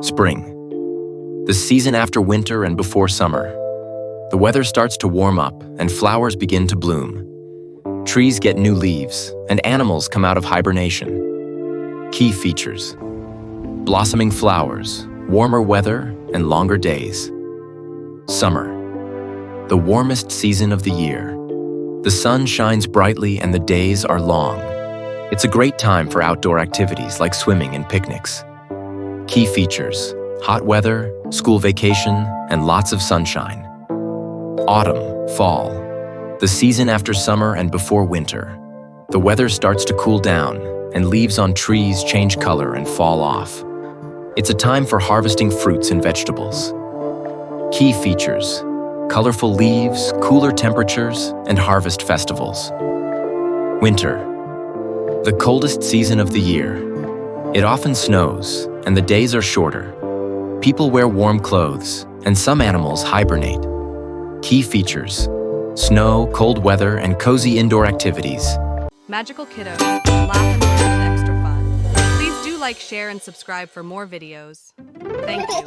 Spring, the season after winter and before summer. The weather starts to warm up and flowers begin to bloom. Trees get new leaves and animals come out of hibernation. Key features: blossoming flowers, warmer weather, and longer days. Summer, the warmest season of the year. The sun shines brightly and the days are long. It's a great time for outdoor activities like swimming and picnics. Key features: hot weather, school vacation, and lots of sunshine. Autumn, fall, the season after summer and before winter. The weather starts to cool down, and leaves on trees change color and fall off. It's a time for harvesting fruits and vegetables. Key features: colorful leaves, cooler temperatures, and harvest festivals. Winter, the coldest season of the year. It often snows, and the days are shorter. People wear warm clothes, and some animals hibernate. Key features: snow, cold weather, and cozy indoor activities. Magical kiddos, laugh and learn with extra fun. Please do like, share, and subscribe for more videos. Thank you.